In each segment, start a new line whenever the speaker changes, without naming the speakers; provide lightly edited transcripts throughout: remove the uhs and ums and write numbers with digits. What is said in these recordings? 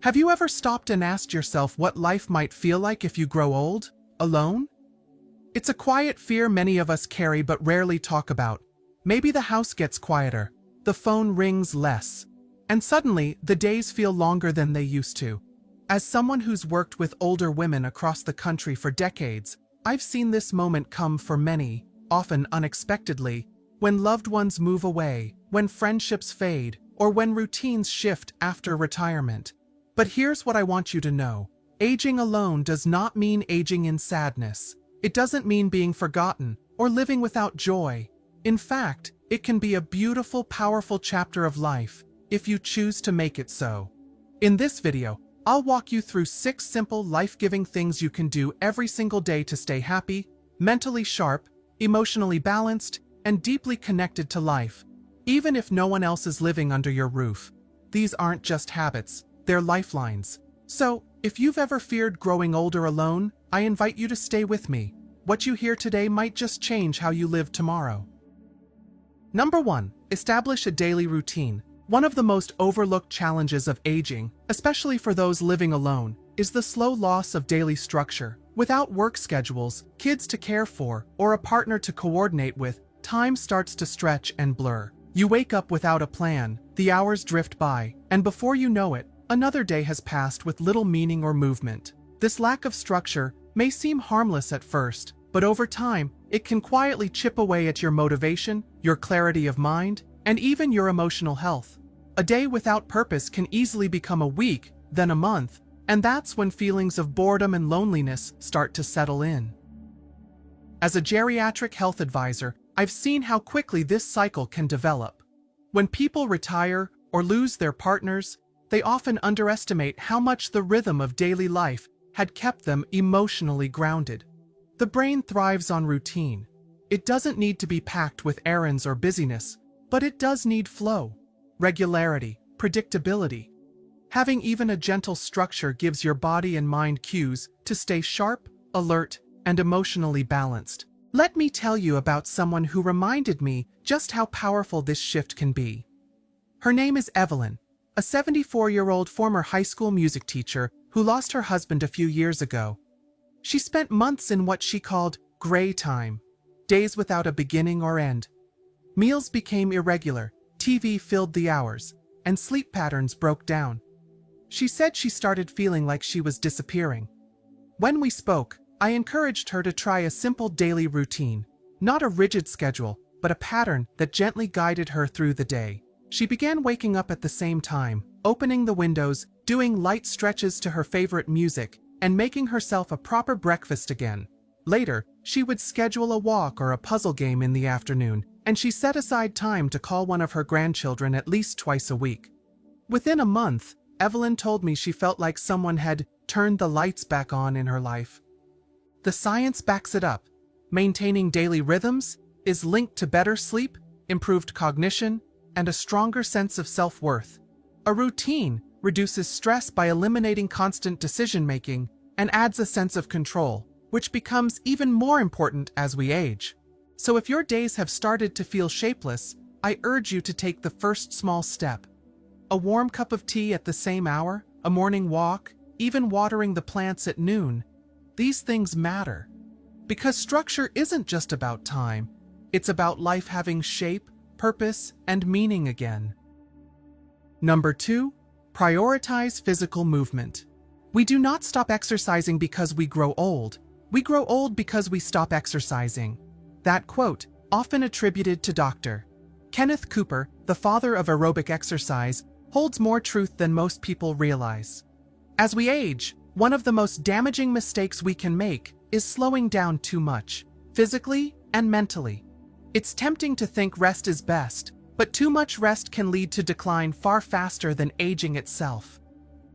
Have you ever stopped and asked yourself what life might feel like if you grow old, alone? It's a quiet fear many of us carry but rarely talk about. Maybe the house gets quieter, the phone rings less, and suddenly the days feel longer than they used to. As someone who's worked with older women across the country for decades, I've seen this moment come for many, often unexpectedly, when loved ones move away, when friendships fade, or when routines shift after retirement. But here's what I want you to know. Aging alone does not mean aging in sadness. It doesn't mean being forgotten or living without joy. In fact, it can be a beautiful, powerful chapter of life if you choose to make it so. In this video, I'll walk you through 6 simple, life-giving things you can do every single day to stay happy, mentally sharp, emotionally balanced, and deeply connected to life. Even if no one else is living under your roof, these aren't just habits, they're lifelines. So, if you've ever feared growing older alone, I invite you to stay with me. What you hear today might just change how you live tomorrow. Number 1. Establish a daily routine. One of the most overlooked challenges of aging, especially for those living alone, is the slow loss of daily structure. Without work schedules, kids to care for, or a partner to coordinate with, time starts to stretch and blur. You wake up without a plan, the hours drift by, and before you know it, another day has passed with little meaning or movement. This lack of structure may seem harmless at first, but over time, it can quietly chip away at your motivation, your clarity of mind, and even your emotional health. A day without purpose can easily become a week, then a month, and that's when feelings of boredom and loneliness start to settle in. As a geriatric health advisor, I've seen how quickly this cycle can develop. When people retire or lose their partners, they often underestimate how much the rhythm of daily life had kept them emotionally grounded. The brain thrives on routine. It doesn't need to be packed with errands or busyness, but it does need flow, regularity, predictability. Having even a gentle structure gives your body and mind cues to stay sharp, alert, and emotionally balanced. Let me tell you about someone who reminded me just how powerful this shift can be. Her name is Evelyn, a 74-year-old former high school music teacher who lost her husband a few years ago. She spent months in what she called gray time, days without a beginning or end. Meals became irregular, TV filled the hours, and sleep patterns broke down. She said she started feeling like she was disappearing. When we spoke, I encouraged her to try a simple daily routine, not a rigid schedule, but a pattern that gently guided her through the day. She began waking up at the same time, opening the windows, doing light stretches to her favorite music, and making herself a proper breakfast again. Later, she would schedule a walk or a puzzle game in the afternoon, and she set aside time to call one of her grandchildren at least twice a week. Within a month, Evelyn told me she felt like someone had turned the lights back on in her life. The science backs it up. Maintaining daily rhythms is linked to better sleep, improved cognition, and a stronger sense of self-worth. A routine reduces stress by eliminating constant decision-making and adds a sense of control, which becomes even more important as we age. So if your days have started to feel shapeless, I urge you to take the first small step. A warm cup of tea at the same hour, a morning walk, even watering the plants at noon. These things matter. Because structure isn't just about time, it's about life having shape, purpose, and meaning again. Number 2, prioritize physical movement. We do not stop exercising because we grow old. We grow old because we stop exercising. That quote, often attributed to Dr. Kenneth Cooper, the father of aerobic exercise, holds more truth than most people realize. As we age, one of the most damaging mistakes we can make is slowing down too much, physically and mentally. It's tempting to think rest is best, but too much rest can lead to decline far faster than aging itself.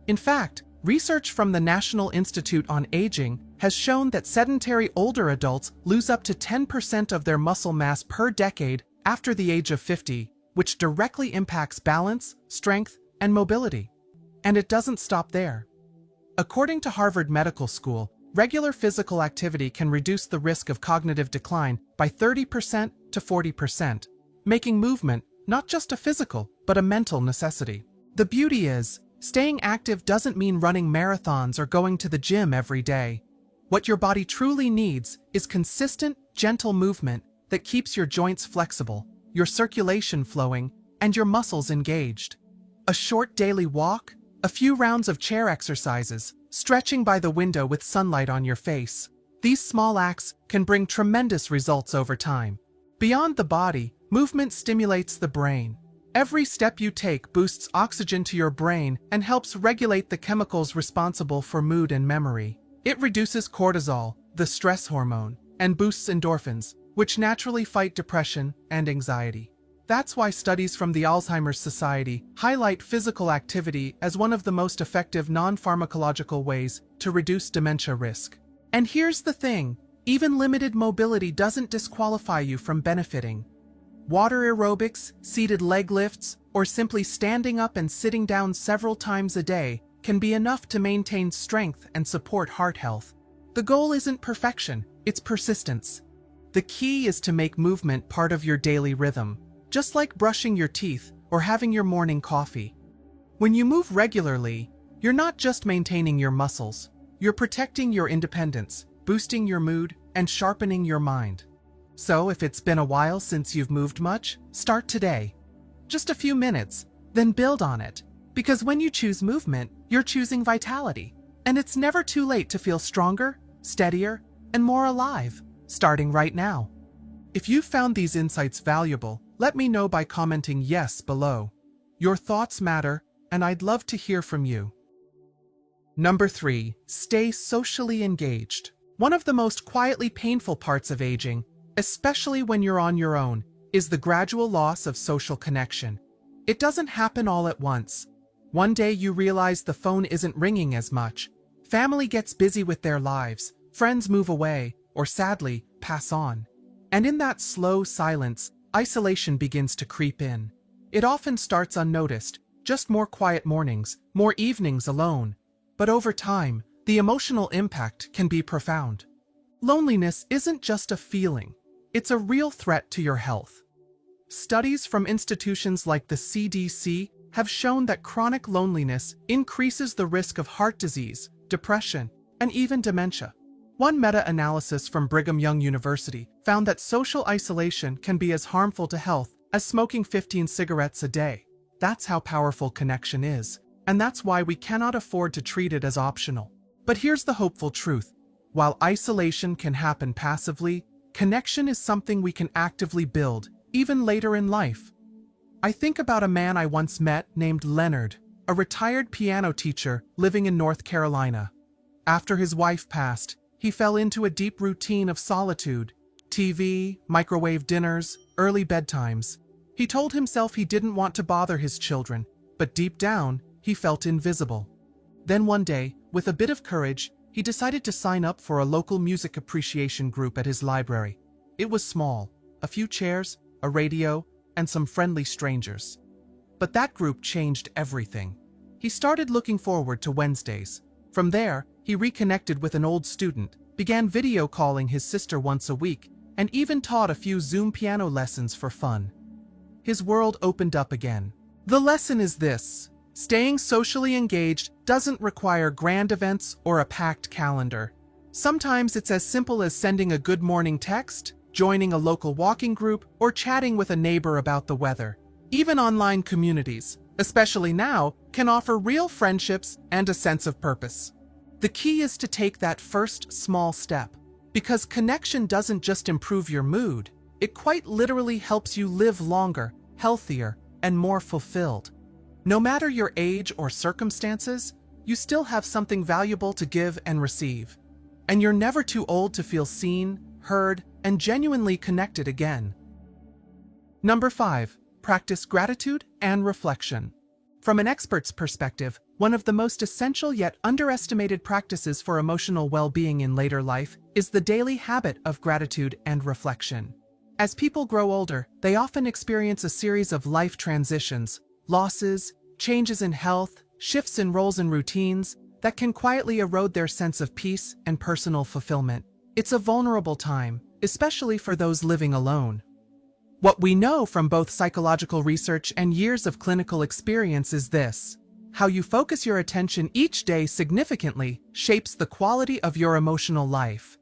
In fact, research from the National Institute on Aging has shown that sedentary older adults lose up to 10% of their muscle mass per decade after the age of 50, which directly impacts balance, strength, and mobility. And it doesn't stop there. According to Harvard Medical School, regular physical activity can reduce the risk of cognitive decline by 30% to 40%, making movement not just a physical, but a mental necessity. The beauty is, Staying active doesn't mean running marathons or going to the gym every day. What your body truly needs is consistent, gentle movement that keeps your joints flexible, your circulation flowing, and your muscles engaged. A short daily walk, a few rounds of chair exercises, stretching by the window with sunlight on your face. These small acts can bring tremendous results over time. Beyond the body, movement stimulates the brain. Every step you take boosts oxygen to your brain and helps regulate the chemicals responsible for mood and memory. It reduces cortisol, the stress hormone, and boosts endorphins, which naturally fight depression and anxiety. That's why studies from the Alzheimer's Society highlight physical activity as one of the most effective non-pharmacological ways to reduce dementia risk. And here's the thing, even limited mobility doesn't disqualify you from benefiting. Water aerobics, seated leg lifts, or simply standing up and sitting down several times a day can be enough to maintain strength and support heart health. The goal isn't perfection, it's persistence. The key is to make movement part of your daily rhythm, just like brushing your teeth or having your morning coffee. When you move regularly, you're not just maintaining your muscles, you're protecting your independence, boosting your mood, and sharpening your mind. So if it's been a while since you've moved much, start today. Just a few minutes, then build on it. Because when you choose movement, you're choosing vitality. And it's never too late to feel stronger, steadier, and more alive, starting right now. If you found these insights valuable, let me know by commenting yes below. Your thoughts matter, and I'd love to hear from you. Number 3. Stay socially engaged. One of the most quietly painful parts of aging, especially when you're on your own, is the gradual loss of social connection. It doesn't happen all at once. One day you realize the phone isn't ringing as much. Family gets busy with their lives, friends move away, or sadly, pass on. And in that slow silence, isolation begins to creep in. It often starts unnoticed, just more quiet mornings, more evenings alone. But over time, the emotional impact can be profound. Loneliness isn't just a feeling. It's a real threat to your health. Studies from institutions like the CDC have shown that chronic loneliness increases the risk of heart disease, depression, and even dementia. One meta-analysis from Brigham Young University found that social isolation can be as harmful to health as smoking 15 cigarettes a day. That's how powerful connection is, and that's why we cannot afford to treat it as optional. But here's the hopeful truth. While isolation can happen passively, connection is something we can actively build, even later in life. I think about a man I once met named Leonard, a retired piano teacher living in North Carolina. After his wife passed, he fell into a deep routine of solitude, TV, microwave dinners, early bedtimes. He told himself he didn't want to bother his children, but deep down, he felt invisible. Then one day, with a bit of courage, he decided to sign up for a local music appreciation group at his library. It was small, a few chairs, a radio, and some friendly strangers. But that group changed everything. He started looking forward to Wednesdays. From there, he reconnected with an old student, began video calling his sister once a week, and even taught a few Zoom piano lessons for fun. His world opened up again. The lesson is this: staying socially engaged doesn't require grand events or a packed calendar. Sometimes it's as simple as sending a good morning text, joining a local walking group, or chatting with a neighbor about the weather. Even online communities, especially now, can offer real friendships and a sense of purpose. The key is to take that first small step, because connection doesn't just improve your mood, it quite literally helps you live longer, healthier, and more fulfilled. No matter your age or circumstances, you still have something valuable to give and receive. And you're never too old to feel seen, heard, and genuinely connected again. Number 5. Practice gratitude and reflection. From an expert's perspective, one of the most essential yet underestimated practices for emotional well-being in later life is the daily habit of gratitude and reflection. As people grow older, they often experience a series of life transitions, losses, changes in health, shifts in roles and routines that can quietly erode their sense of peace and personal fulfillment. It's a vulnerable time, especially for those living alone. What we know from both psychological research and years of clinical experience is this: How you focus your attention each day significantly shapes the quality of your emotional life.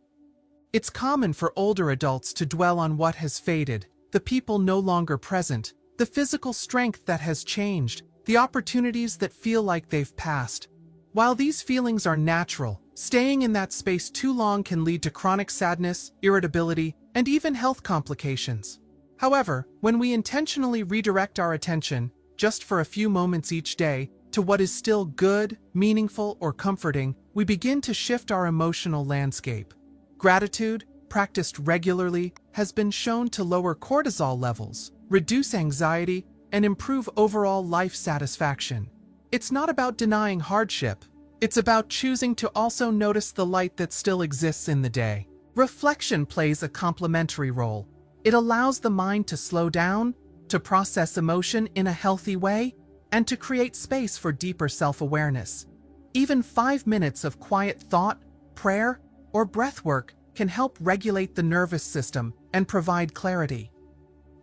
It's common for older adults to dwell on what has faded, the people no longer present, the physical strength that has changed, the opportunities that feel like they've passed. While these feelings are natural, staying in that space too long can lead to chronic sadness, irritability, and even health complications. However, when we intentionally redirect our attention, just for a few moments each day, to what is still good, meaningful, or comforting, we begin to shift our emotional landscape. Gratitude, practiced regularly, has been shown to lower cortisol levels, reduce anxiety, and improve overall life satisfaction. It's not about denying hardship. It's about choosing to also notice the light that still exists in the day. Reflection plays a complementary role. It allows the mind to slow down, to process emotion in a healthy way, and to create space for deeper self-awareness. Even 5 minutes of quiet thought, prayer, or breath work can help regulate the nervous system and provide clarity.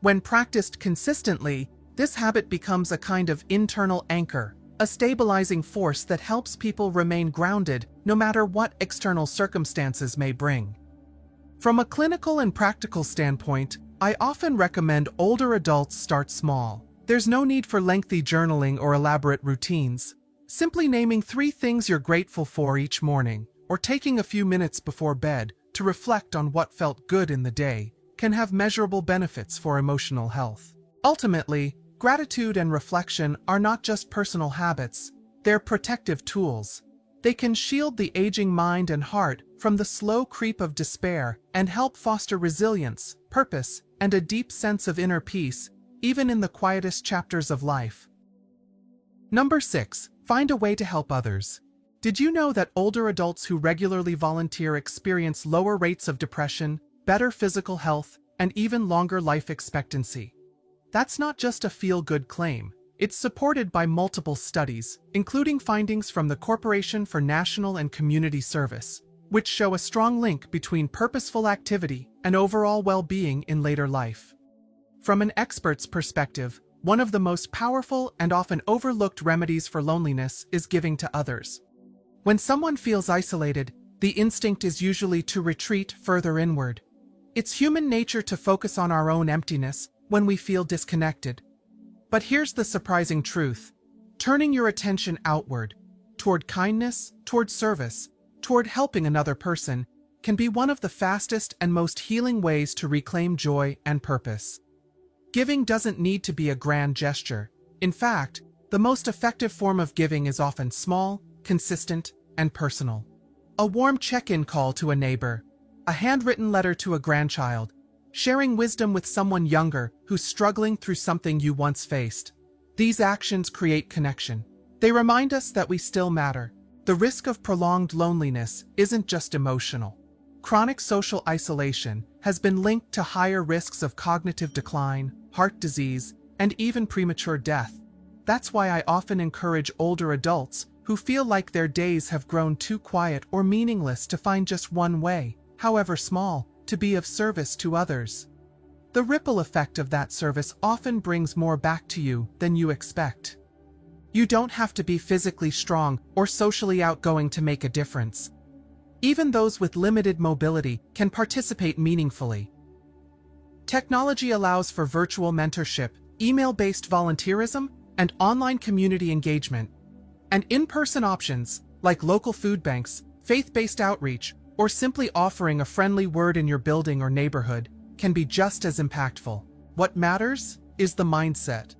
When practiced consistently, this habit becomes a kind of internal anchor, a stabilizing force that helps people remain grounded no matter what external circumstances may bring. From a clinical and practical standpoint, I often recommend older adults start small. There's no need for lengthy journaling or elaborate routines. Simply naming 3 things you're grateful for each morning, or taking a few minutes before bed to reflect on what felt good in the day, can have measurable benefits for emotional health. Ultimately, gratitude and reflection are not just personal habits, they're protective tools. They can shield the aging mind and heart from the slow creep of despair and help foster resilience, purpose, and a deep sense of inner peace, even in the quietest chapters of life. Number 6. Find a way to help others. Did you know that older adults who regularly volunteer experience lower rates of depression, better physical health, and even longer life expectancy? That's not just a feel-good claim. It's supported by multiple studies, including findings from the Corporation for National and Community Service, which show a strong link between purposeful activity and overall well-being in later life. From an expert's perspective, one of the most powerful and often overlooked remedies for loneliness is giving to others. When someone feels isolated, the instinct is usually to retreat further inward. It's human nature to focus on our own emptiness when we feel disconnected. But here's the surprising truth. Turning your attention outward, toward kindness, toward service, toward helping another person, can be one of the fastest and most healing ways to reclaim joy and purpose. Giving doesn't need to be a grand gesture. In fact, the most effective form of giving is often small, consistent, and personal. A warm check-in call to a neighbor, a handwritten letter to a grandchild, sharing wisdom with someone younger who's struggling through something you once faced. These actions create connection. They remind us that we still matter. The risk of prolonged loneliness isn't just emotional. Chronic social isolation has been linked to higher risks of cognitive decline, heart disease, and even premature death. That's why I often encourage older adults who feel like their days have grown too quiet or meaningless to find just one way, however small, to be of service to others. The ripple effect of that service often brings more back to you than you expect. You don't have to be physically strong or socially outgoing to make a difference. Even those with limited mobility can participate meaningfully. Technology allows for virtual mentorship, email-based volunteerism, and online community engagement. And in-person options, like local food banks, faith-based outreach, or simply offering a friendly word in your building or neighborhood, can be just as impactful. What matters is the mindset.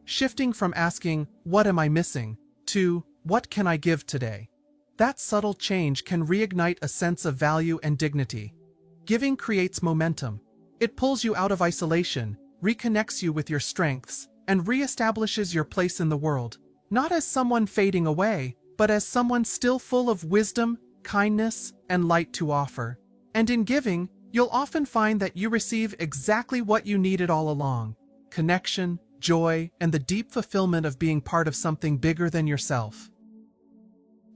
Shifting from asking, "What am I missing?" to, "What can I give today?" That subtle change can reignite a sense of value and dignity. Giving creates momentum. It pulls you out of isolation, reconnects you with your strengths, and reestablishes your place in the world, not as someone fading away, but as someone still full of wisdom, kindness, and light to offer. And in giving, you'll often find that you receive exactly what you needed all along: connection, joy, and the deep fulfillment of being part of something bigger than yourself.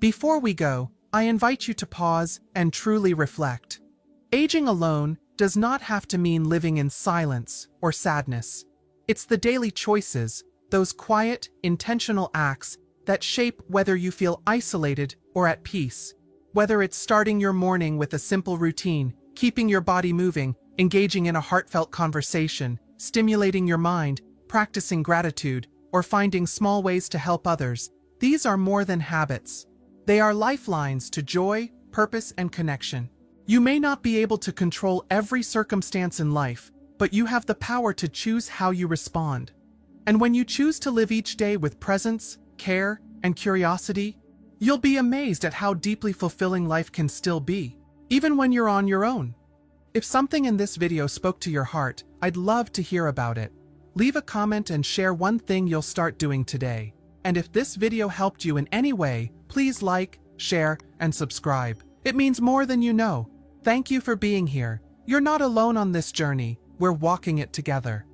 Before we go, I invite you to pause and truly reflect. Aging alone does not have to mean living in silence or sadness. It's the daily choices, those quiet, intentional acts that shape whether you feel isolated or at peace. Whether it's starting your morning with a simple routine, keeping your body moving, engaging in a heartfelt conversation, stimulating your mind, practicing gratitude, or finding small ways to help others, these are more than habits. They are lifelines to joy, purpose, and connection. You may not be able to control every circumstance in life, but you have the power to choose how you respond. And when you choose to live each day with presence, care, and curiosity, you'll be amazed at how deeply fulfilling life can still be, even when you're on your own. If something in this video spoke to your heart, I'd love to hear about it. Leave a comment and share one thing you'll start doing today. And if this video helped you in any way, please like, share, and subscribe. It means more than you know. Thank you for being here. You're not alone on this journey. We're walking it together.